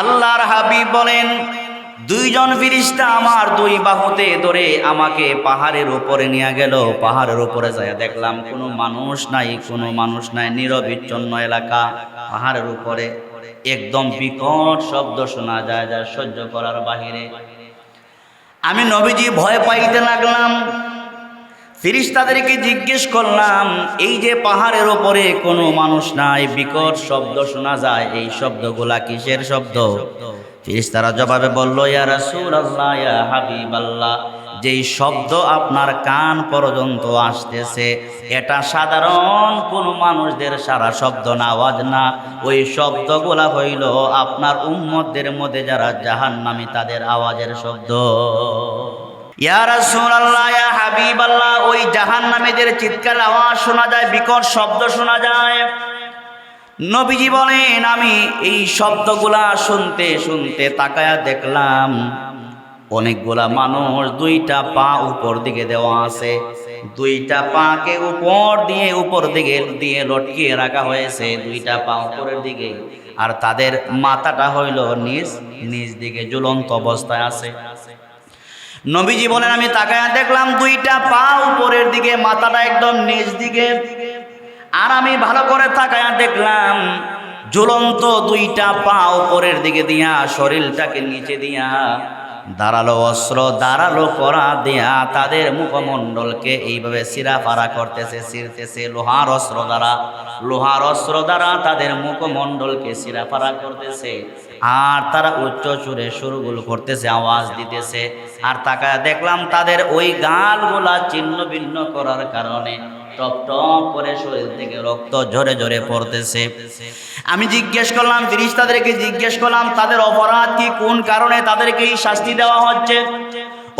আল্লাহর হাবিব বলেন, দুইজন ফেরেশতা আমার দুই বাহুতে ধরে আমাকে পাহাড়ের উপরে নিয়ে গেল। পাহাড়ের উপরে যায় দেখলাম কোনো মানুষ নাই, কোনো মানুষ নাই, নিরবিচ্ছিন্ন এলাকা। পাহাড়ের উপরে একদম বিকট শব্দ শোনা যায়, যা সহ্য করার বাহিরে। আমি নবীজি ভয় পাইতে লাগলাম। ফেরেশতাদেরকে জিজ্ঞেস করলাম, এই যে পাহাড়ের উপরে কোনো মানুষ নাই, বিকট শব্দ শোনা যায়, এই শব্দগুলা কিসের শব্দ? ফেরেশতারা জবাবে বলল, ইয়া রাসূলুল্লাহ, ইয়া হাবিবাল্লাহ, যেই শব্দ আপনার কান পর্যন্ত আসতেছে এটা সাধারণ কোনো মানুষদের সারা শব্দ না, আওয়াজ না। ওই শব্দগুলা হইল আপনার উম্মতদের মধ্যে যারা জাহান্নামী তাদের আওয়াজের শব্দ। ইয়া রাসূলুল্লাহ, ইয়া হাবিবাল্লাহ, ওই জাহান্নামীদের চিৎকার আওয়াজ শোনা যায়, বিকট শব্দ শোনা যায়। নবীজি বলেন, আমি এই শব্দগুলা শুনতে শুনতে তাকায়া দেখলাম অনেকগুলা মানুষ দুইটা পা উপর দিকে দেওয়া আছে, দুইটা পাকে উপর দিকে দিয়ে লটকিয়ে রাখা হয়েছে, দুইটা পা উপরের দিকে, আর তাদের মাথাটা হইল নিচ দিকে ঝুলন্ত অবস্থায় আছে। নবীজি বলেন, আমি তাকায়া দেখলাম দুইটা পা উপরের দিকে, মাথাটা একদম নিচ দিকে। আর আমি ভালো করে তাকায়া দেখলাম ঝুলন্ত দুইটা পা উপরের দিকে দিয়া, শরীরটাকে নিচে দিয়া দাঁড়ালো অস্ত্র, দাঁড়ালো করা দিয়া তাদের মুখমণ্ডলকে এইভাবে সিরাফারা করতেছে, ছিঁড়তেছে লোহার অস্ত্র দ্বারা তাদের মুখমণ্ডলকে সিরাফারা করতেছে। আর তারা উচ্চ সুরে সুরগুল করতেছে, আওয়াজ দিতেছে। আর তাকায়া দেখলাম তাদের ওই গালগুলা ছিন্ন ভিন্ন করার কারণে টপ টপ করে শরীর থেকে রক্ত ঝরে ঝরে পড়তেছে। আমি জিজ্ঞেস করলাম, ফেরেশতাদেরকে জিজ্ঞেস করলাম, তাদের অপরাধ কি, কোন কারণে তাদেরকে এই শাস্তি দেওয়া হচ্ছে?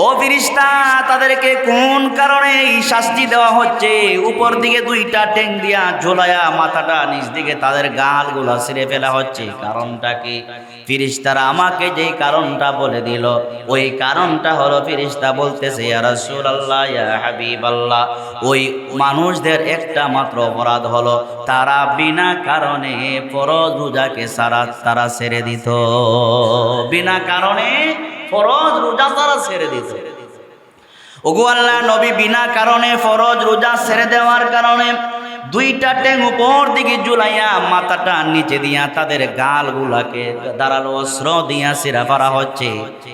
ও ফেরেশতা, তাদেরকে কোন কারণে এই শাস্তি দেওয়া হচ্ছে? উপর দিকে দুইটা ট্যাং দিয়া ঝোলায়া মাথাটা নিচ দিকে তাদের গালগুলা ছিঁড়ে ফেলা হচ্ছে, কারণটা কি? ফেরেশতারা আমাকে যেই কারণটা বলে দিল, ওই কারণটা হলো, ফেরেশতা বলতেছে, ইয়া রাসূলুল্লাহ, ইয়া হাবিবাল্লাহ, ওই মানুষদের একটা মাত্র অপরাধ হলো তারা বিনা কারণে ফরজ রোজাকে তারা ছেড়ে দিত, বিনা কারণে ফরজ রোজা তারা ছেড়ে দিত। ওগো আল্লাহ নবী, বিনা কারণে ফরজ রোজা ছেড়ে দেওয়ার কারণে দুইটা ট্যাং উপর দিকে ঝুলাইয়া মাথাটা নিচে দিয়া তাদের গালগুলাকে দাঁড়ালো অস্ত্র দিয়া সিরাফারা হচ্ছে।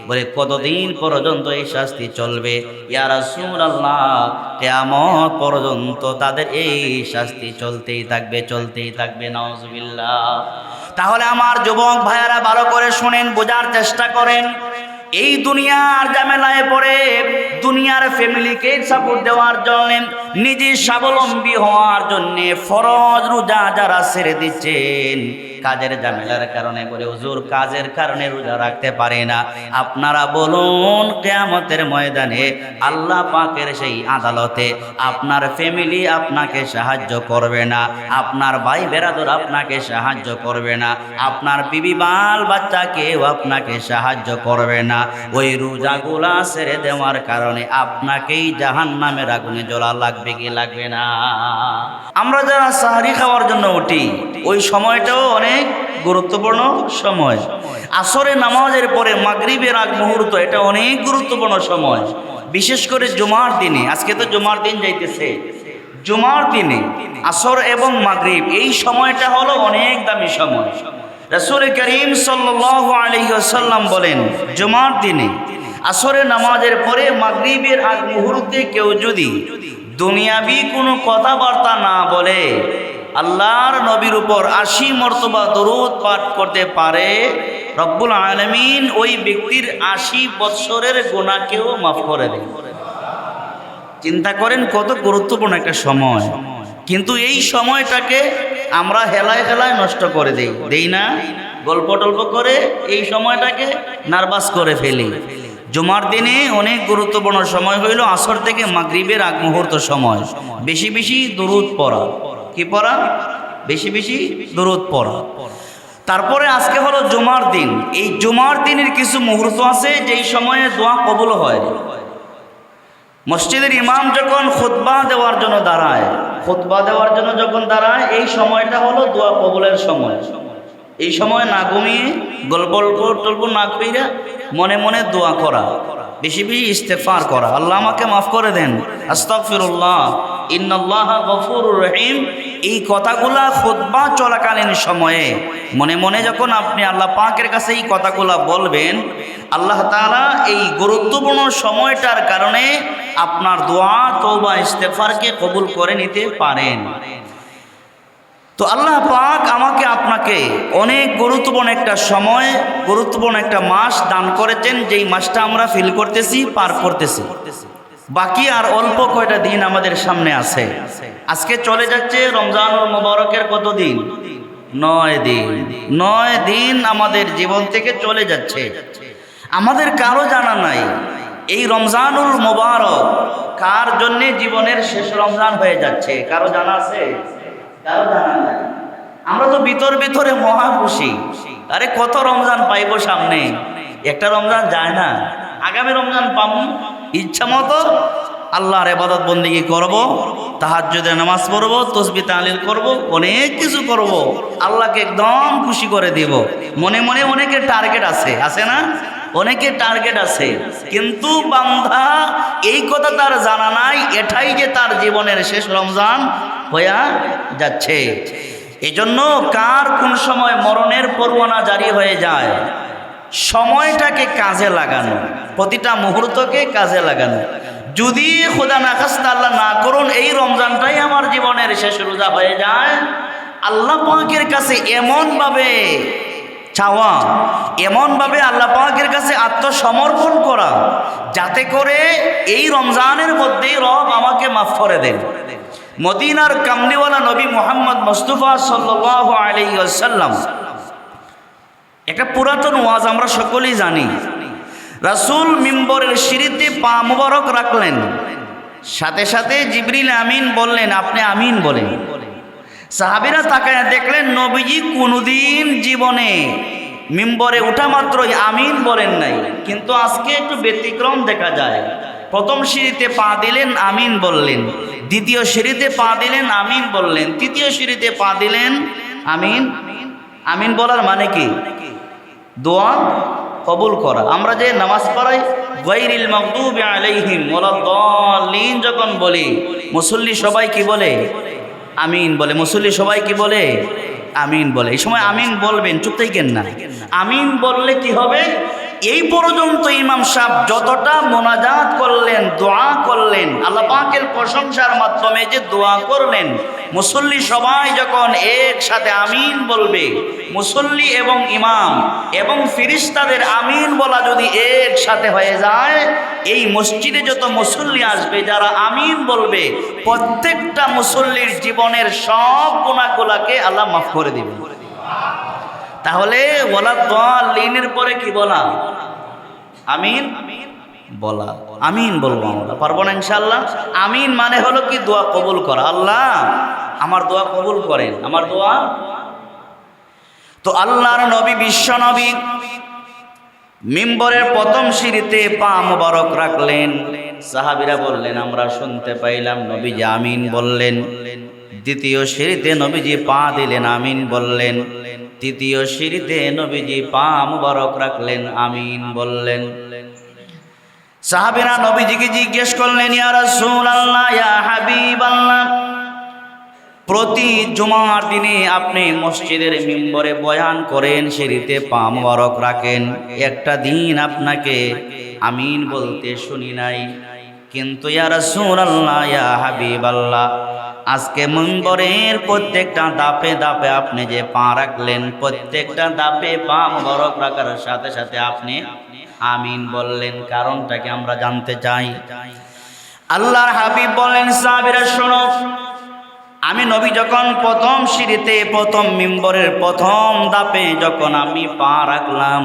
বলে, কতদিন পর্যন্ত এই শাস্তি চলবে? ইয়া রাসূলুল্লাহ, কিয়ামত পর্যন্ত তাদের এই শাস্তি চলতেই থাকবে। নাউজুবিল্লাহ। তাহলে আমার যুবক ভাইয়ারা ভালো করে শুনেন, বোঝার চেষ্টা করেন। এই দুনিয়ার ঝামেলায় পড়ে দুনিয়ার ফ্যামিলিকে সাপোর্ট দেওয়ার জন্য, নিজে স্বাবলম্বী হওয়ার জন্য ফরজ রোজা যারা ছেড়ে দিচ্ছেন কাজের ঝামেলার কারণে, বলে হুজুর কাজের কারণে রোজা রাখতে পারে না, আপনারা বলুন কিয়ামতের ময়দানে আল্লাহ পাকের সেই আদালতে আপনার ফ্যামিলি আপনাকে সাহায্য করবে না, আপনার ভাই বেরাদর আপনাকে সাহায্য করবে না, আপনার বিবি বাল বাচ্চা কেউ আপনাকে সাহায্য করবে না। ওই রোজাগুলা ছেড়ে দেওয়ার কারণে আপনাকেই জাহান্নামের আগুনে জ্বলা লাগবে কি লাগবে না? আমরা যারা সাহারি খাওয়ার জন্য উঠি, ওই সময়টাও অনেক গুরুত্বপূর্ণ সময়। আসরের নামাজের পরে মাগরিবের আগ মুহূর্ত, এটা অনেক গুরুত্বপূর্ণ সময়, বিশেষ করে জুমার দিনে। আজকে তো জুমার দিন যাইতেছে, জুমার দিনে আসর এবং মাগরিব এই সময়টা হলো অনেক দামি সময়। রাসূল করিম সাল্লাল্লাহু আলাইহি ওয়াসাল্লাম বলেন, জুমার দিনে আসরের নামাজের পরে মাগরিবের আগ মুহূর্তে কেউ যদি দুনিয়াবি কোনো কথাবার্তা না বলে, আল্লাহর নবীর উপর 80 মর্তবা দরুদ পাঠ করতে পারে, রব্বুল আলামিন ওই ব্যক্তির 80 বৎসরের গুনাহকেও মাফ করে দেন। চিন্তা করেন কত গুরুত্বপূর্ণ একটা সময়, কিন্তু এই সময়টাকে আমরা হেলায় নষ্ট করে দেই না, গল্প টল্প করে এই সময়টাকে নার্ভাস করে ফেলি। জুমার দিনে অনেক গুরুত্বপূর্ণ সময় হইল আসর থেকে মাগরিবের আগ মুহূর্ত সময়, বেশি বেশি দরুদ পড়া। কি পড়া? বেশি বেশি দরুদ পড়া। তারপরে আজকে হলো জুমার দিন। এই জুমার দিনের কিছু মুহূর্ত আছে যেই সময়ে দোয়া কবুল হয়। মসজিদের ইমাম যখন খুতবা দেওয়ার জন্য দাঁড়ায়, যখন দাঁড়ায়, এই সময়টা হলো দোয়া কবুলের সময়। এই সময় না ঘুমিয়ে গল্প টল্প না কইরা মনে মনে দোয়া করা, বেশি বেশি ইস্তেগফার করা, আল্লাহ আমাকে মাফ করে দেন, আস্তাগফিরুল্লাহ, ইন্নাল্লাহা গফুরুর রহিম। এই কথাগুলা খুতবা চলাকালীন সময়ে মনে মনে যখন আপনি আল্লাহ পাকের কাছে এই কথাগুলা বলবেন, আল্লাহ তাআলা এই গুরুত্বপূর্ণ সময়টার কারণে আপনার দোয়া তওবা ইস্তেগফারকে কবুল করে নিতে পারেন। তো আল্লাহ পাক আমাকে আপনাকে অনেক গুরুত্বপূর্ণ একটা সময়, গুরুত্বপূর্ণ একটা মাস দান করেছেন, যেই মাসটা আমরা ফিল করতেছি, পার করতেছি। বাকি আর অল্প কয়টা দিন আমাদের সামনে আছে। আজকে চলে যাচ্ছে রমজানুল মুবারকের কত দিন? 9 দিন। 9 দিন আমাদের জীবন থেকে চলে যাচ্ছে। আমাদের কারো জানা নাই এই রমজানুল মুবারক কার জন্যে জীবনের শেষ রমজান হয়ে যাচ্ছে। কারো জানা আছে? কারো জানা নাই। আমরা তো ভিতরে মহা খুশি, আরে কত রমজান পাইব সামনে, একটা রমজান যায় না, আগামী রমজান পাবো, ইচ্ছা মতো আল্লাহর ইবাদত বন্দেগী করব, তাহাজ্জুদের নামাজ পড়ব, তাসবিহ তাহলিল করব, অনেক কিছু করব, আল্লাহকে একদম খুশি করে দিব। মনে মনে অনেকের টার্গেট আছে না? অনেকের টার্গেট আছে, কিন্তু বান্দা এই কথা তার জানা নাই এটাই যে তার জীবনের শেষ রমজান হইয়া যাচ্ছে। এজন্য কার কোন সময় মরণের পরোয়ানা জারি হয়ে যায়, সময়টাকে কাজে লাগানো, প্রতিটা মুহূর্তকে কাজে লাগানো। যদি খোদা না খাস্তা আল্লাহ না করুন এই রমজানটাই আমার জীবনের শেষ রোজা হয়ে যায়, আল্লাহ পাকের কাছে এমনভাবে চাওয়া, এমনভাবে আল্লাহ পাকের কাছে আত্মসমর্পণ করা, যাতে করে এই রমজানের মধ্যেই রব আমাকে মাফ করে দেন। মদিনার কামলিওয়ালা নবী মুহাম্মদ মুস্তাফা সাল্লাল্লাহু আলাইহি ওয়াসাল্লাম, একটা পুরাতন ওয়াজ আমরা সকলেই জানি। রাসূল মিম্বরের সিঁড়িতে পা মুবারক রাখলেন, সাথে সাথে জিবরিল আমিন বললেন, আপনি আমিন বলেন। সাহাবীরা তাকায় দেখলেন নবীজি কোনোদিন জীবনে মিম্বরে ওঠা মাত্রই আমিন বলেন নাই, কিন্তু আজকে একটু ব্যতিক্রম দেখা যায়। প্রথম সিঁড়িতে পা দিলেন, আমিন বললেন, দ্বিতীয় সিঁড়িতে পা দিলেন, আমিন বললেন, তৃতীয় সিঁড়িতে পা দিলেন, আমিন। আমিন বলার মানে কি? দোয়া কবুল করা। আমরা যে নামাজ পড়াই গায়রিল মাগদুবি আলাইহিম ওয়ালাদ-দাল্লিন যখন বলি, মুসল্লি সবাই কি বলে? আমিন বলে। মুসল্লি সবাই কি বলে? আমিন বলে। এই সময় আমিন বলবেন, চুপ থাকেন না। আমিন বললে কি হবে? এই পর্যন্ত ইমাম সাহেব যতটা মোনাজাত করলেন, দোয়া করলেন, আল্লাহ পাকের প্রশংসার মাধ্যমে যে দোয়া করলেন, মুসল্লি সবাই যখন একসাথে আমিন বলবে, মুসল্লি এবং ইমাম এবং ফিরিস্তাদের আমিন বলা যদি একসাথে হয়ে যায়, এই মসজিদে যত মুসল্লি আসবে যারা আমিন বলবে, প্রত্যেকটা মুসল্লির জীবনের সব গুনাহগুলোকে আল্লাহ মাফ করে দিবেন। তাহলে ওয়ালাদ-দাল্লিনের পরে কি বলা? আমিন বলা। আমিন বলবো আমরা, পারবো না ইনশাআল্লাহ? আমিন মানে হলো কি? দোয়া কবুল করা। আল্লাহ আমার দোয়া কবুল করেন, আমার দোয়া। তো আল্লাহর নবী, বিশ্ব নবী মিম্বরের প্রথম সিঁড়িতে পা মুবারক রাখলেন। সাহাবীরা বললেন, আমরা শুনতে পাইলাম নবীজি আমিন বললেন। দ্বিতীয় সিঁড়িতে নবীজি পা দিলেন, আমিন বললেন। তৃতীয় সিঁড়িতে নবীজি পা মুবারক রাখলেন, আমিন বললেন। সাহাবীরা নবীজিকে জিজ্ঞেস করলেন, ইয়া রাসূলুল্লাহ, ইয়া হাবিবাল্লাহ, প্রতি জুমার দিনে আপনি মসজিদের মিম্বরে বয়ান করেন, সিঁড়িতে পা মুবারক রাখেন, একটা দিন আপনাকে আমিন বলতে শুনি নাই। কিন্তু ইয়া রাসূলুল্লাহ, ইয়া হাবিবাল্লাহ, আজকে মিম্বরের প্রত্যেকটা ধাপে ধাপে আপনি যে পা রাখলেন, প্রত্যেকটা ধাপে পা মুবারক রাখার সাথে সাথে আপনি আমিন বললেন, কারণটাকে আমরা জানতে চাই। আল্লাহর হাবিব বলেন, সাহাবীরা শোনো, আমি নবী যখন প্রথম সিঁড়িতে, প্রথম মিম্বরের প্রথম ধাপে যখন আমি পা রাখলাম,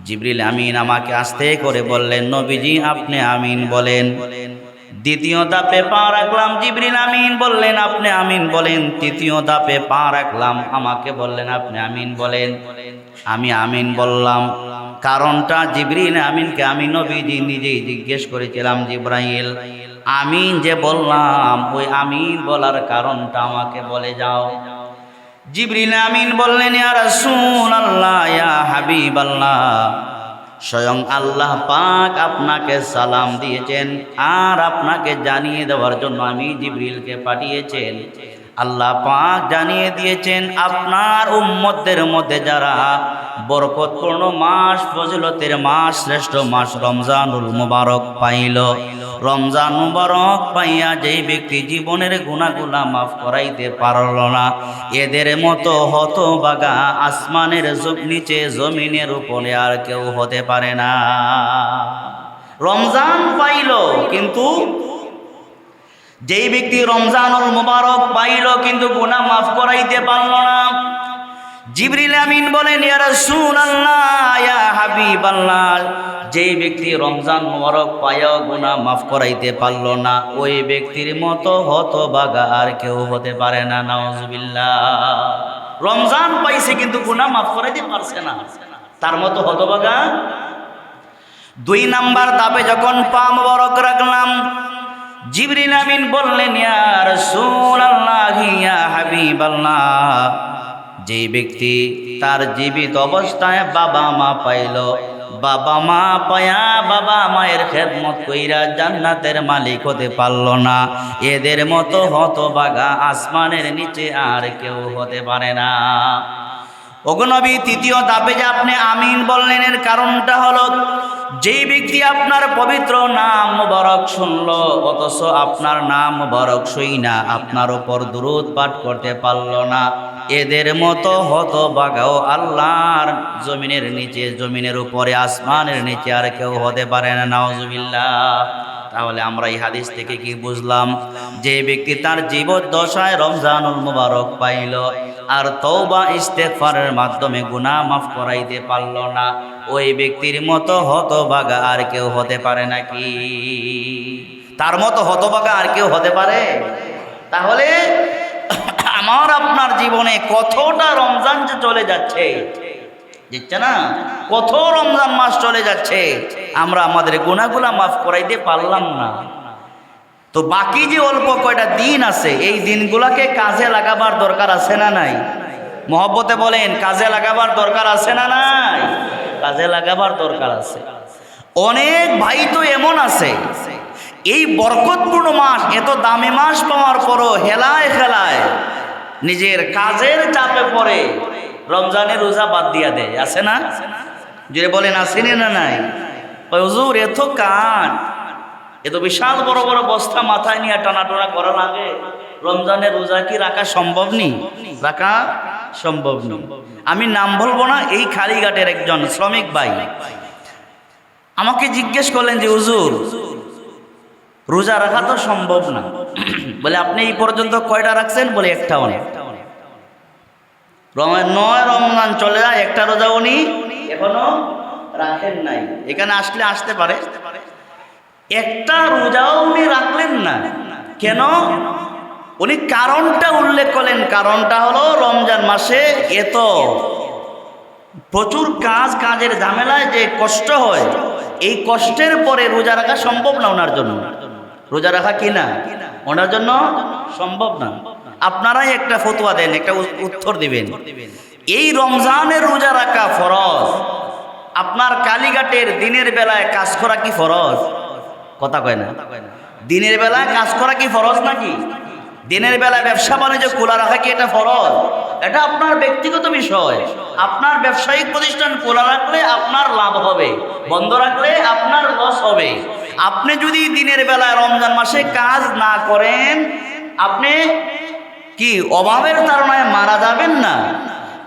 জিবরিল আমিন আমাকে আস্তে করে বললেন, নবীজি আপনি আমিন বলেন। দ্বিতীয় ধাপে পা রাখলাম, জিবরিল আমিন বললেন, আপনি আমিন বলেন। তৃতীয় ধাপে পা রাখলাম, আমাকে বললেন, আপনি আমিন বলেন। আমি আমিন বললাম। কারণটা জিবরিল আমিনকে আমি নবীজি নিজেই জিজ্ঞেস করেছিলাম, জিবরাইল আমিন যে বললাম, ওই আমিন বলার কারণটা আমাকে বলে যাও। জিবরিল আমিন বললেন, ইয়া রাসূলুল্লাহ, ইয়া হাবিবাল্লাহ, স্বয়ং আল্লাহ পাক আপনাকে সালাম দিয়েছেন আর আপনাকে জানিয়ে দেওয়ার জন্য আমি জিবরিলকে পাঠিয়েছেন। আল্লাহ পাক জানিয়ে দিয়েছেন আপনার উম্মতদের মধ্যে যারা বরকতপূর্ণ মাস, ফজিলতের মাস, শ্রেষ্ঠ মাস রমজানুল মুবারক পাইল, রমজান মুবারক পাইয়া যেই ব্যক্তি জীবনের গুনাহগুলা মাফ করাইতে পারল না, এদের মতো হতভাগা আসমানের নিচে জমিনের উপরে আর কেউ হতে পারে না। রমজান পাইল কিন্তু যেই ব্যক্তি রমজানুল মুবারক পাইল কিন্তু গুনাহ মাফ করাইতে পারল না, জিবরিল আমিন বলেন, ইয়া রাসূলুল্লাহ, ইয়া হাবিবাল্লাহ, যেই ব্যক্তি রমজান মুবারক পাইয়া গুনাহ মাফ করাইতে পারল না, ওই ব্যক্তির মতো হতভাগা আর কেউ হতে পারে না। নাউজুবিল্লাহ। রমজান পাইছে কিন্তু গুনাহ মাফ করাইতে পারছে না, তার মতো হতভাগা। 2 নাম্বার ধাপে যখন পা মুবারক রাখলাম, জিবরিল আমিন বললেন, ইয়া রাসূলুল্লাহ, ইয়া হাবিবাল্লাহ, যে ব্যক্তি তার জীবিত অবস্থায় বাবা মা পাইল, বাবা মা পায়া বাবা মায়ের খেদমত কইরা জান্নাতের মালিক হতে পারল না, এদের মতো হতভাগা আসমানের নিচে আর কেউ হতে পারে না। ওগো নবী, 3য় ধাপে যে আপনি আমিন বললেন, এর কারণটা হলো যেই ব্যক্তি আপনার পবিত্র নাম মুবারক শুনল অথচ আপনার নাম মুবারক শুই না আপনার উপর দুরূদ পাঠ করতে পারল না, এদের মতো হতভাগাও আল্লাহর জমিনের নিচে, জমিনের উপরে, আসমানের নিচে আর কেউ হতে পারে না। নাউজুবিল্লাহ। তাহলে আমরা এই হাদিস থেকে কি বুঝলাম? যে ব্যক্তি তার জীবদ্দশায় রমজানুল মুবারক পাইল আর তওবা ইস্তেগফারের মাধ্যমে গুনাহ মাফ করাইতে পারল না, ওই ব্যক্তির মতো হতভাগা আর কেউ হতে পারে নাকি? তার মতো হতভাগা আর কেউ হতে পারে? তাহলে আমার আপনার জীবনে কতটা রমজান যে চলে যাচ্ছে, দেখছে না? কত রমজান মাস চলে যাচ্ছে, আমরা আমাদের গুনাহগুলা মাফ করাইতে পারলাম না। তো বাকি যে অল্প কয়টা দিন আছে, এই দিনগুলাকে কাজে লাগাবার দরকার আছে না নাই? মহব্বতে বলেন, কাজে লাগাবার দরকার আছে না নাই? কাজে লাগাবার দরকার আছে। অনেক ভাই তো এমন আছে, এই বরকতপূর্ণ মাস, এত দামি মাস পাওয়ার পরও হেলায় খেলায় নিজের কাজের চাপে পড়ে রমজানের রোজা বাদ দিয়া দেয়। আছে না? যে বলেন আসেনি না নাই? হুজুর এত কাজ, এত বিশাল বড় বড় বস্তা মাথায় নিয়ে টানাটোনা করা লাগে, রমজানের রোজা কি রাখা সম্ভব নেই? রাখা সম্ভব নেই। আমি নাম বলবো না, এই খালিঘাটের একজন শ্রমিক ভাই আমাকে জিজ্ঞেস করলেন যে হুজুর রোজা রাখা তো সম্ভব না, বলে আপনি এই পর্যন্ত কয়টা রাখছেন? বলে একটাও না। 9 রমজান চলে যায়, একটা রোজা উনি এখনো রাখেন নাই। এখানে আসলে আসতে পারে, একটা রোজাও উনি রাখলেন না। কেন? উনি কারণটা উল্লেখ করলেন। কারণটা হলো রমজান মাসে এত প্রচুর কাজের ঝামেলায় যে কষ্ট হয়, এই কষ্টের পরে রোজা রাখা সম্ভব না ওনার জন্য। রোজা রাখা কি না ওনার জন্য সম্ভব না। আপনারাই একটা ফতোয়া দেন, একটা উত্তর দিবেন। এই রমজানের রোজা রাখা ফরজ, আপনার কালীঘাটের দিনের বেলায় কাজ করা কি ফরজ? কথা কয় না। দিনের বেলায় কাজ করা কি ফরজ নাকি? দিনের বেলায় ব্যবসা বাণিজ্য খোলা রাখা কি এটা ফরজ? এটা আপনার ব্যক্তিগত বিষয়। আপনার ব্যবসায়িক প্রতিষ্ঠান খোলা রাখলে আপনার লাভ হবে, বন্ধ রাখলে আপনার লস হবে। আপনি যদি দিনের বেলায় রমজান মাসে কাজ না করেন, আপনি কি অভাবের তাড়নায় মারা যাবেন না,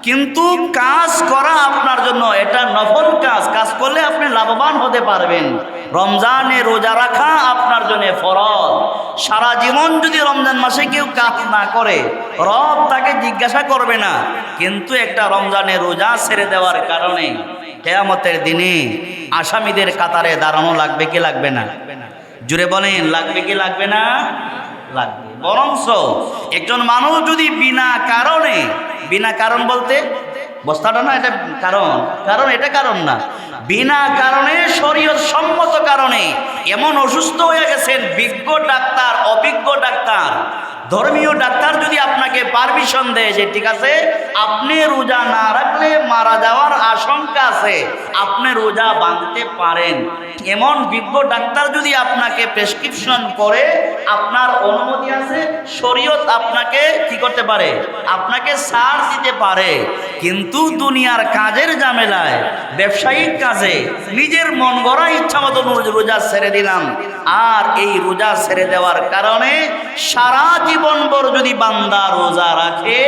কিন্তু কাজ করা আপনার জন্য এটা নফল কাজ। কাজ করলে আপনি লাভবান হতে পারবেন। রমজানে রোজা রাখা আপনার জন্য ফরজ। সারা জীবন যদি রমজান মাসে কেউ কাজ না করে, রব তাকে জিজ্ঞাসা করবে না, কিন্তু একটা রমজানে রোজা ছেড়ে দেওয়ার কারণে কিয়ামতের দিনে আসামিদের কাতারে দাঁড়ানো লাগবে কি লাগবে না? জুড়ে বলেন, লাগবে কি লাগবে না? লাগবে। বরংস একজন মানুষ যদি বিনা কারণ বলতে বস্তাটা না, এটা কারণ এটা কারণ না, বিনা কারণে শরীয়ত সম্মত কারণে এমন অসুস্থ হয়ে গেছেন, বিজ্ঞ ডাক্তার অভিজ্ঞ ডাক্তার ধর্মীয় ডাক্তার যদি আপনাকে পারমিশন দেয় যে ঠিক আছে আপনি রোজা না রাখলে মারা যাওয়ার আশঙ্কা আছে, আপনি রোজা ভাঙতে পারেন, এমন বিজ্ঞ ডাক্তার যদি আপনাকে প্রেসক্রিপশন করে আপনার অনুমতি আছে, শরীয়ত আপনাকে কি করতে পারে, আপনাকে ছাড় দিতে পারে। কিন্তু দুনিয়ার কাজের ঝামেলায়, ব্যবসায়িক কাজে নিজের মন গড়া ইচ্ছা মতো রোজা ছেড়ে দিলাম, আর এই রোজা ছেড়ে দেওয়ার কারণে সারা জীবনভর যদি বান্দা রোজা রাখে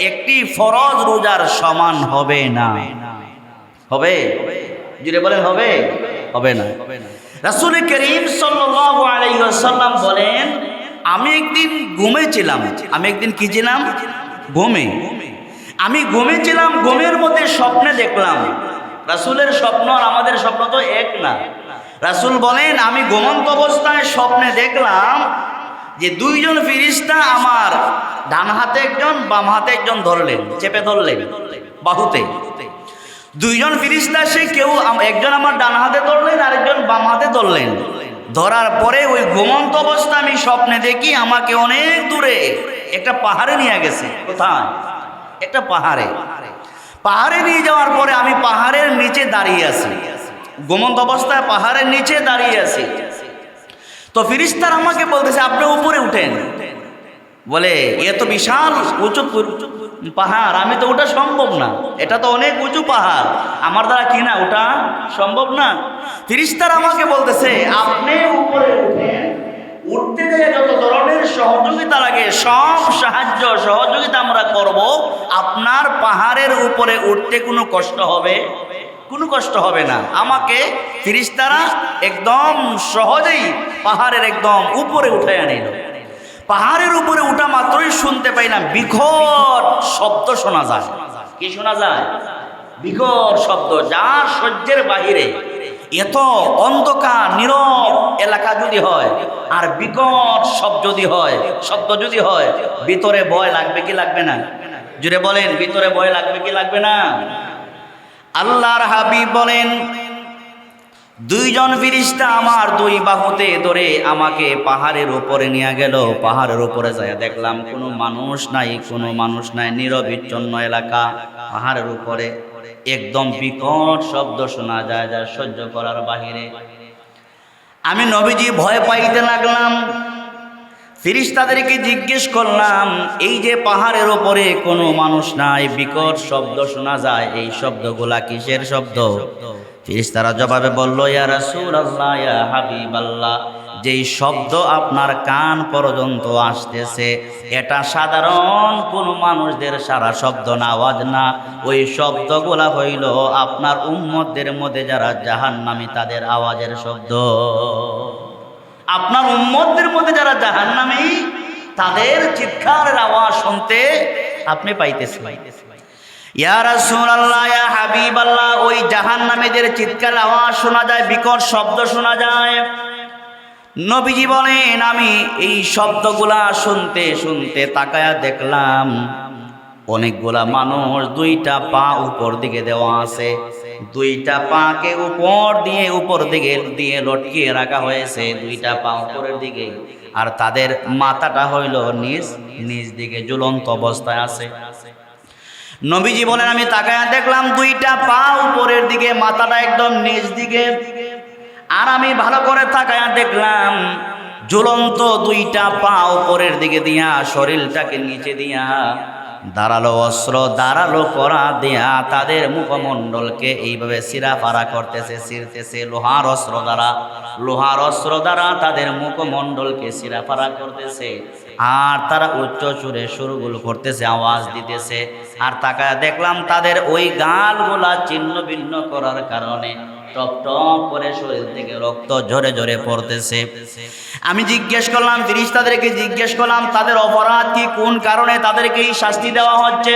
একটি ফরজ রোজার সমান হবে না। হবে? জুড়ে বলেন হবে? হবে না। রাসূল করিম সাল্লাল্লাহু আলাইহি ওয়াসাল্লাম বলেন, আমি একদিন ঘুমেছিলাম। আমি একদিন কি ছিলাম? ঘুমে। আমি ঘুমেছিলাম, ঘুমের মধ্যে স্বপ্নে দেখলাম। রাসূলের স্বপ্ন আর আমাদের স্বপ্ন তো এক না। রাসূল বলেন, আমি ঘুমন্ত অবস্থায় স্বপ্নে দেখলাম যে দুইজন ফেরেশতা আমার ডান হাতে একজন, বাম হাতে একজন ধরলেন, চেপে ধরলেন বাহুতে। দুইজন ফেরেশতা, সে কেউ একজন আমার ডান হাতে ধরলেন, আরেকজন বাম হাতে ধরলেন। ধরার পরে ওই ঘুমন্ত অবস্থা আমি স্বপ্নে দেখি আমাকে অনেক দূরে একটা পাহাড়ে নিয়ে গেছে। কোথায়? একটা পাহাড়ে। পাহাড়ে নিয়ে যাওয়ার পরে আমি পাহাড়ের নিচে দাঁড়িয়ে আছি, ঘুমন্ত অবস্থায় পাহাড়ের নিচে দাঁড়িয়ে আছি। তো ফেরেশতারা আমাকে বলতেছে আপনি উপরে উঠেন। বলে এত বিশাল উঁচু পাহাড়, আমি তো ওটা সম্ভব না, এটা তো অনেক উঁচু পাহাড়, আমার দ্বারা কি না ওটা সম্ভব না। ফেরেশতারা আমাকে বলতেছে আপনি উপরে উঠেন, উঠতে গিয়ে যত ধরনের সহযোগিতা লাগে সব সাহায্য সহযোগিতা আমরা করব, আপনার পাহাড়ের উপরে উঠতে কোনো কষ্ট হবে? কোনো কষ্ট হবে না। আমাকে ফেরেশতারা একদম সহজেই পাহাড়ের একদম উপরে উঠায় আনিল। পাহাড়ের উপরে উঠা মাত্রই শুনতে পাইলাম বিকট শব্দ শোনা যায়। কি শোনা যায়? বিকট শব্দ, যার সহ্যের বাহিরে। এত অন্ধকার নীরব এলাকা যদি হয় আর বিকট শব্দ যদি হয়, ভিতরে ভয় লাগবে কি লাগবে না? জুড়ে বলেন, ভিতরে ভয় লাগবে কি লাগবে না? আল্লাহর হাবিব বলেন, দুইজন ফেরেশতা আমার দুই বাহুতে ধরে আমাকে পাহাড়ের উপরে নিয়ে গেল। পাহাড়ের উপরে যায় দেখলাম কোনো মানুষ নাই, নিরবিচ্ছিন্ন এলাকা। পাহাড়ের উপরে একদম বিকট শব্দ শোনা যায়, যা সহ্য করার বাহিরে। আমি নবীজি ভয় পাইতে লাগলাম। ফেরেশতাদেরকে জিজ্ঞেস করলাম, এই যে পাহাড়ের ওপরে কোনো মানুষ নাই, বিকট শব্দ শোনা যায়, এই শব্দগুলা কিসের শব্দ? ফেরেশতারা জবাবে বলল, ইয়া রাসূলুল্লাহ, ইয়া হাবিবাল্লাহ, যেই শব্দ আপনার কান পর্যন্ত আসতেছে এটা সাধারণ কোনো মানুষদের সারা শব্দ না, আওয়াজ না। ওই শব্দগুলা হইল আপনার উম্মতদের মধ্যে যারা জাহান্নামী তাদের আওয়াজের শব্দ। আপনার উম্মতদের মধ্যে যারা জাহান্নামী তাদের চিৎকারের আওয়াজ শুনতে আপনি পাইতেছেন। ইয়া রাসূলুল্লাহ, ইয়া হাবিবাল্লাহ, ওই জাহান্নামীদের চিৎকারের আওয়াজ শোনা যায়, বিকট শব্দ শোনা যায়। নবীজি বলেন, আমি এই শব্দগুলা শুনতে শুনতে তাকায়া দেখলাম অনেকগুলা মানুষ, দুইটা পা উপর দিকে দেওয়া আছে, দুইটা পাকে উপর দিকে দিয়ে লটকিয়ে রাখা হয়েছে, দুইটা পা উপরের দিকে, আর তাদের মাথাটা হইল নিচ দিকে ঝুলন্ত অবস্থায় আছে। নবীজি বলেন, আমি তাকায়া দেখলাম দুইটা পা উপরের দিকে, মাথাটা একদম নিচ দিকে। আর আমি ভালো করে তাকায়া দেখলাম ঝুলন্ত দুইটা পা উপরের দিকে দিয়া, শরীরটাকে নিচে দিয়া, ধারালো অস্ত্র ধারালো করা দিয়া তাদের মুখমণ্ডলকে এইভাবে ছিঁড়াফাড়া করতেছে, ছিঁড়তেছে লোহার অস্ত্র দ্বারা তাদের মুখমণ্ডলকে ছিঁড়াফাড়া করতেছে। আর তারা উচ্চ সুরে সুরগুল করতেছে, আওয়াজ দিতেছে। আর তাকায় দেখলাম তাদের ওই গালগুলা ছিন্ন ভিন্ন করার কারণে টপ টপ করে শরীর থেকে রক্ত ঝরে ঝরে পড়তেছে। আমি ফেরেশতাদেরকে জিজ্ঞেস করলাম তাদের অপরাধ কি, কোন কারণে তাদেরকে এই শাস্তি দেওয়া হচ্ছে?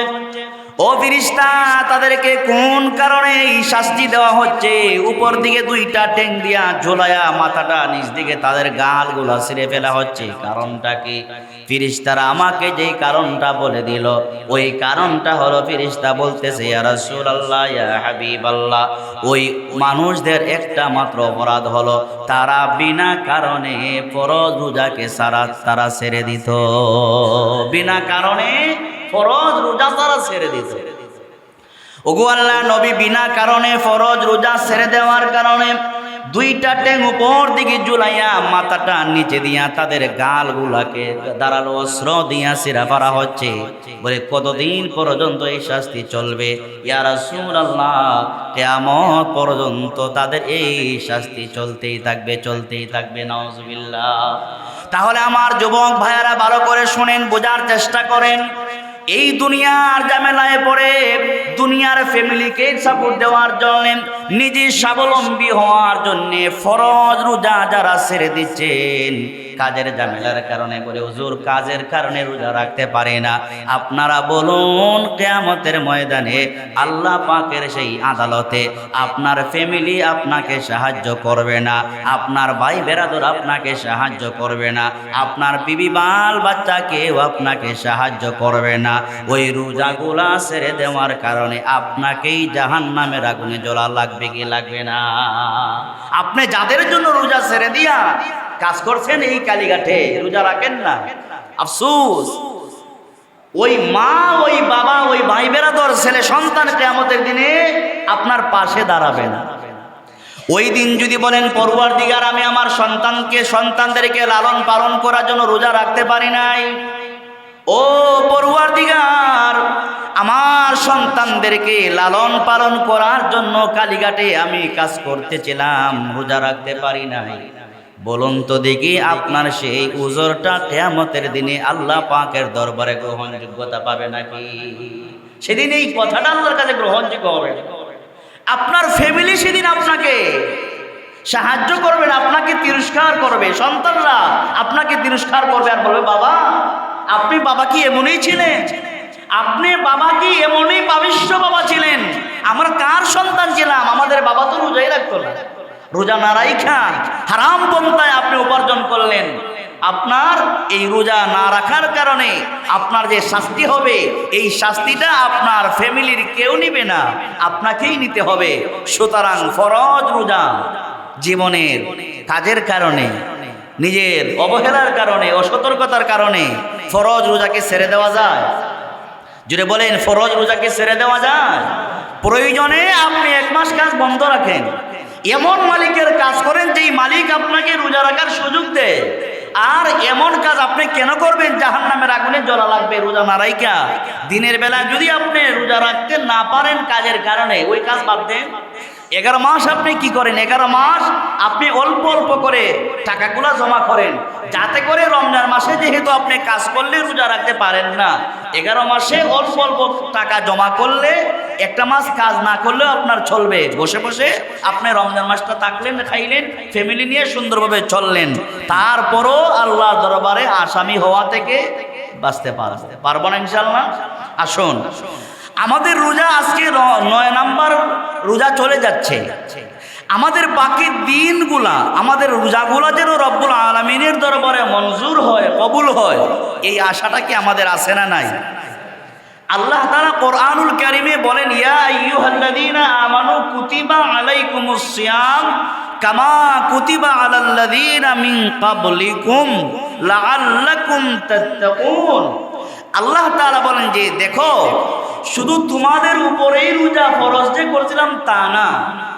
ও ফেরেশতা, তাদেরকে কোন কারণে এই শাস্তি দেওয়া হচ্ছে? উপর দিকে দুইটা ঠ্যাং দিয়া ঝোলায়া মাথাটা নিচ দিকে তাদের গালগুলা ছিঁড়ে ফেলা হচ্ছে। কারণটা কি? ফেরেশতারা আমাকে যেই কারণটা বলে দিল, ওই কারণটা হলো, ফেরেশতা বলতেছে, ইয়া রাসূলুল্লাহ, ইয়া হাবিবাল্লাহ, ওই মানুষদের একটা মাত্র অপরাধ হলো তারা বিনা কারণে ফরজ রোজাকে তারা ছেড়ে দিত। বিনা কারণে ফরজ রোজা তারা ছেড়ে দিত। ওগো আল্লাহ নবী, বিনা কারণে ফরজ রোজা ছেড়ে দেওয়ার কারণে দুইটা ট্যাং উপর দিকে ঝুলাইয়া মাথাটা নিচে দিয়া তাদের গালগুলাকে দাঁড়ালো অস্ত্র দিয়া ছিঁড়া করা হচ্ছে। বলে কতদিন পর্যন্ত এই শাস্তি চলবে? ইয়া রাসূলুল্লাহ, কিয়ামত পর্যন্ত তাদের এই শাস্তি চলতেই থাকবে, চলতেই থাকবে। নাউজুবিল্লাহ। তাহলে আমার যুবক ভাইয়ারা ভালো করে শুনেন, বোঝার চেষ্টা করেন। এই দুনিয়ার ঝামেলায় পড়ে দুনিয়ার ফ্যামিলিকে সাপোর্ট দেওয়ার জন্য, নিজে স্বাবলম্বী হওয়ার জন্য ফরজ রোজা যারা ছেড়ে দিচ্ছেন কাজের ঝামেলার কারণে, বলে হুজুর কাজের কারণে রোজা রাখতে পারে না, আপনারা বলুন কিয়ামতের ময়দানে আল্লাহ পাকের সেই আদালতে আপনার ফ্যামিলি আপনাকে সাহায্য করবে না, আপনার ভাই বেরাদর আপনাকে সাহায্য করবে না, আপনার বিবি বাল বাচ্চা কেউ আপনাকে সাহায্য করবে না। ওই রোজাগুলা ছেড়ে দেওয়ার কারণে আপনাকেই জাহান্নামের আগুনে জ্বলা লাগবে কি লাগবে না? আপনি যাদের জন্য রোজা ছেড়ে দিয়া কাজ করছেন এই কালীঘাটে রোজা রাখেন না, আফসোস ওই মা, ওই বাবা, ওই ভাই বেরাদর ছেলে সন্তান কিয়ামতের দিনে আপনার পাশে দাঁড়াবে না। ওই দিন যদি বলেন, পরওয়ারদিগার আমি আমার সন্তানদেরকে লালন পালন করার জন্য রোজা রাখতে পারি নাই, ও পরওয়ারদিগার আমার সন্তানদেরকে লালন পালন করার জন্য কালীঘাটে আমি কাজ করতেছিলাম, রোজা রাখতে পারি নাই, বলুন তো দেখি আপনার সেই উজরটা কিয়ামতের দিনে আল্লাহ পাকের দরবারে গ্রহণযোগ্যতা পাবে নাকি? সেদিন এই কথাটা আল্লাহর কাছে গ্রহণযোগ্য হবে। আপনার ফ্যামিলি সেদিন আপনাকে সাহায্য করবে না, আপনাকে তিরস্কার করবে। সন্তানরা আপনাকে তিরস্কার করবে আর বলবে, বাবা আপনি বাবা কি এমনই ছিলেন? আপনি বাবা কি এমনই পাবিষ্য বাবা ছিলেন? আমরা কার সন্তান ছিলাম? আমাদের বাবা তো রোজাই রাখতো না। রোজা না রাখা হারাম পন্থায় আপনি উপার্জন করলেন। আপনার এই রোজা না রাখার কারণে আপনার যে শাস্তি হবে, এই শাস্তিটা আপনার ফ্যামিলির কেউ নিবে না, আপনাকেই নিতে হবে। সুতরাং ফরজ রোজা জীবনের কাজের কারণে, নিজের অবহেলার কারণে, অসতর্কতার কারণে ফরজ রোজাকে ছেড়ে দেওয়া যায়? যদি বলেন ফরজ রোজাকে ছেড়ে দেওয়া যায়? প্রয়োজনে আপনি 1 মাস কাজ বন্ধ রাখেন, এমন মালিকের কাজ করেন যেই মালিক আপনাকে রোজা রাখার সুযোগ দেয়। আর এমন কাজ আপনি কেন করবেন জাহান্নামের আগুনে জ্বলা লাগবে রোজা না রাইখা? দিনের বেলা যদি আপনি রোজা রাখতে না পারেন কাজের কারণে, ওই কাজ বাদ দেন। 11 মাস আপনি কি করেন? 11 মাস আপনি অল্প অল্প করে টাকাগুলা জমা করেন, যাতে করে রমজান মাসে যেহেতু আপনি কাজ করলে রোজা রাখতে পারেন না, 11 মাসে অল্প অল্প টাকা জমা করলে 1টা মাস কাজ না করলেও আপনার চলবে। বসে বসে আপনি রমজান মাসটা থাকলেন, খাইলেন, ফ্যামিলি নিয়ে সুন্দরভাবে চললেন। তারপরও আল্লাহর দরবারে আসামি হওয়া থেকে বাঁচতে পারবো না ইনশাআল্লাহ। আসুন, আমাদের রোজা আজকে 9 নাম্বার রোজা চলে যাচ্ছে। আমাদের বাকি দিনগুলা, আমাদের রোজাগুলা যেন রব্বুল আলামিনের দরবারে মঞ্জুর হয়, কবুল হয়, এই আশাটা কি আমাদের আছে না নাই? আল্লাহ তাআলা কোরআনুল কারীমে বলেন, ইয়া আইয়ুহাল্লাযীনা আমানু কুতিবা আলাইকুমুস সিয়াম কামা কুতিবা আলাল্লাযীনা মিন ক্বাবলিকুম লাআল্লাকুম তাত্তাকুন। আল্লাহ তাআলা বলেন যে দেখো, শুধু তোমাদের উপরেই রোজা ফরজ যে করেছিলাম তা না,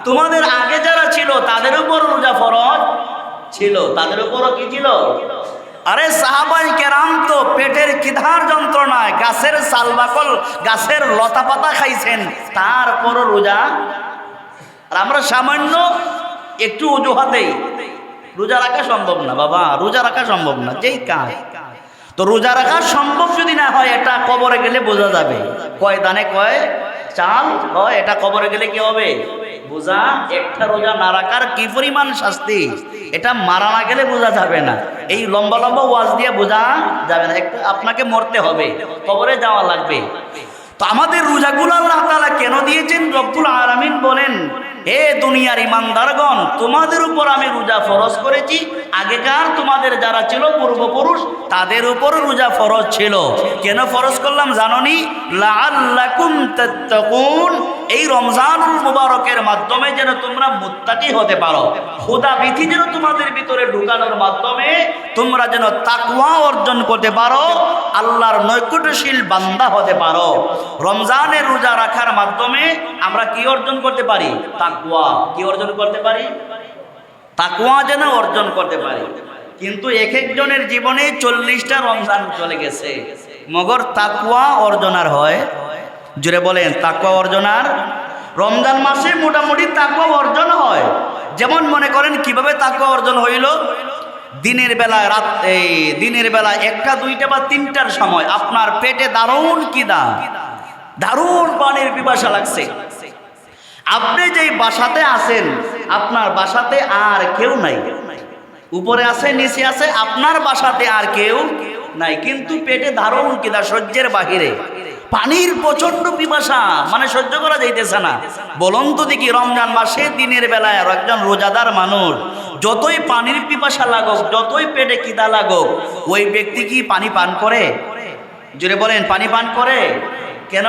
তোমাদের আগে যারা ছিল তাদের উপর রোজা ফরজ ছিল, তাদের উপরও কি ছিল? আরে সাহাবাই কেরাম তো পেটের খিদার যন্ত্রণায় গাছের সালবাকল, গাছের লতা পাতা খাইছেন, তারপরও রোজা। আর আমরা সামান্য একটু অজুহাতেই রোজা রাখা সম্ভব না। বাবা রোজা রাখা সম্ভব না, যেই কাজ তো রোজা রাখা সম্ভব যদি না হয়, এটা কবরে গেলে বোঝা যাবে। কয় দানে কয় চাল হয়, এটা কবরে গেলে কি হবে বোঝা। একটা রোজা না রাখার কি পরিমাণ শাস্তি, এটা মারা না গেলে বোঝা যাবে না। এই লম্বা লম্বা ওয়াজ দিয়ে বোঝা যাবে না, একটু আপনাকে মরতে হবে, কবরে যাওয়া লাগবে। তো আমাদের রোজাগুলো আল্লাহ তাআলা কেন দিয়েছেন? রব্বুল আলামিন বলেন, হে দুনিয়ার ইমানদারগণ, তোমাদের উপর আমি রোজা ফরজ করেছি। আগেকার তোমাদের যারা ছিল পূর্বপুরুষ, তাদের উপর রোজা ফরজ ছিল। কেন ফরজ করলাম জানোনি? লাআল্লাকুম তাত্তাকুন, এই রমজানুল মুবারকের মাধ্যমে যেন তোমরা মুত্তাকি হতে পারো। খোদাভীতি যেন তোমাদের ভিতরে ঢুকানোর মাধ্যমে তোমরা যেন তাকওয়া অর্জন করতে পারো, আল্লাহর নৈকট্যশীল বান্দা হতে পারো। রমজানের রোজা রাখার মাধ্যমে আমরা কি অর্জন করতে পারি? তাকওয়া। কি অর্জন করতে পারি? তাকওয়া যেন অর্জন করতে পারি। কিন্তু এক একজনের জীবনে 40টা রমজান চলে গেছে, মগর তাকওয়া অর্জন আর হয়? জোরে বলেন, তাকওয়া অর্জন আর? রমজান মাসে মোটামুটি তাকওয়া অর্জন হয়। যেমন মনে করেন কিভাবে তাকওয়া অর্জন হইল? দিনের বেলা দিনের বেলা 1টা 2টা বা 3টার সময় আপনার পেটে দারুণ খিদা, দারুণ পানির পিপাসা লাগছে। আপনি যেই বাসাতে আছেন, আপনার বাসাতে আর কেউ নাই, উপরে আছে নিচে আছে, আপনার বাসাতে আর কেউ নাই, কিন্তু পেটে দারুণ খিদা, সহ্যের বাহিরে, পানির প্রচন্ড পিপাসা, মানে সহ্য করা যাইতেছে না। বলুন তো দেখি, রমজান মাসে দিনের বেলায় একজন রোজাদার মানুষ যতই পানির পিপাসা লাগুক, যতই পেটে খিদা লাগুক, ওই ব্যক্তি কি পানি পান করে? জোরে বলেন, পানি পান করে? কেন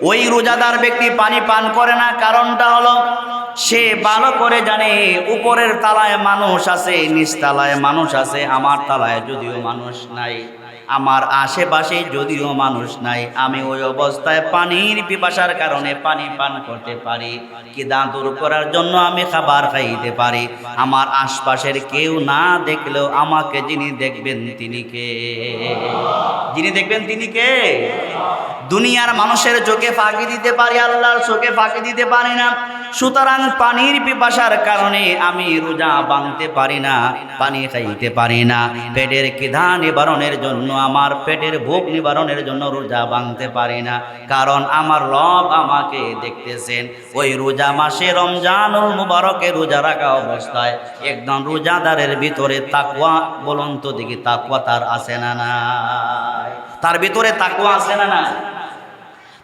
ওই রোজাদার ব্যক্তি পানি পান করে না? কারণটা হলো, সে ভালো করে জানে উপরের তালায় মানুষ আছে, নিচ তালায় মানুষ আছে, আমার তালায় যদিও মানুষ নাই, আমার আশেপাশে যদিও মানুষ নাই, আমি ওই অবস্থায় পানির পিপাসার কারণে পানি পান করতে পারি, খিদা দূর করার জন্য আমি খাবার খাইতে পারি। আমার আশপাশের কেউ না দেখলেও আমাকে যিনি দেখবেন তিনি কে? যিনি দেখবেন তিনি কে? দুনিয়ার মানুষের চোখে ফাঁকি দিতে পারি, আল্লাহর চোখে ফাঁকি দিতে পারি না। সুতরাং পানির পিপাসার কারণে আমি রোজা ভাঙতে পারি না, পানি খাইতে পারি না। পেটের খিদা নিবারণের জন্য, আমার পেটের ভোগ নিবারণের জন্য রোজা ভাঙতে পারি না, কারণ আমার রব আমাকে দেখতেছেন। ওই রোজা মাসে রমজানুল মুবারকে রোজা রাখা অবস্থায় একদম রোজাদারের ভিতরে তাকওয়া, বলুন তো দেখি, তাকওয়া তার আছে না নাই? তার ভিতরে তাকওয়া আছে না না?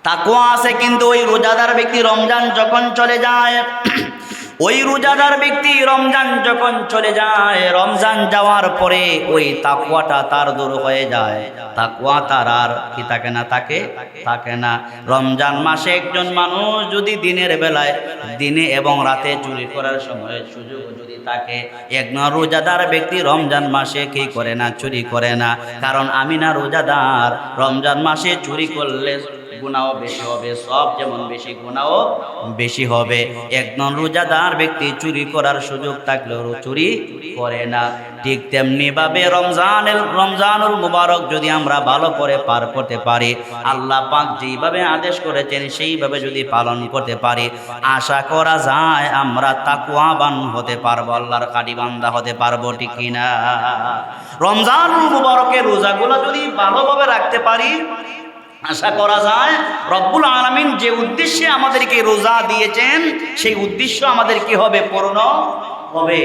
তাকওয়া আছে, কিন্তু ওই রোজাদার ব্যক্তি রমজান যখন চলে যায়, ওই রোজাদার ব্যক্তি রমজান যখন চলে যায়, রমজান যাওয়ার পরে ওই তাকওয়াটা তার দূর হয়ে যায়। তাকওয়া তার আর কি থাকে না? থাকে না। রমজান মাসে একজন মানুষ যদি দিনের বেলায়, দিনে এবং রাতে চুরি করার সময় সুযোগ যদি থাকে, একজন রোজাদার ব্যক্তি রমজান মাসে কি করে না? চুরি করে না। কারণ আমি না রোজাদার, রমজান মাসে চুরি করলে গুনাহও বেশি হবে, সব যেমন বেশি গুনাহও বেশি হবে। একজন রোজাদার ব্যক্তি চুরি করার সুযোগ থাকলেও চুরি করে না। ঠিক তেমনি ভাবে রমজানুল মুবারক যদি আমরা ভালো করে পার করতে পারি, আল্লাহ পাক যেইভাবে আদেশ করেছেন সেইভাবে যদি পালন করতে পারি, আশা করা যায় আমরা তাকওয়াবান হতে পারবো, আল্লাহর খাঁটি বান্দা হতে পারবো, ঠিক কিনা? রমজানুল মুবারকের রোজাগুলো যদি ভালোভাবে রাখতে পারি, আশা করা যায় রব্বুল আলামিন যে উদ্দেশ্যে আমাদেরকে রোজা দিয়েছেন, সেই উদ্দেশ্য আমাদের কি হবে? পূর্ণ হবে।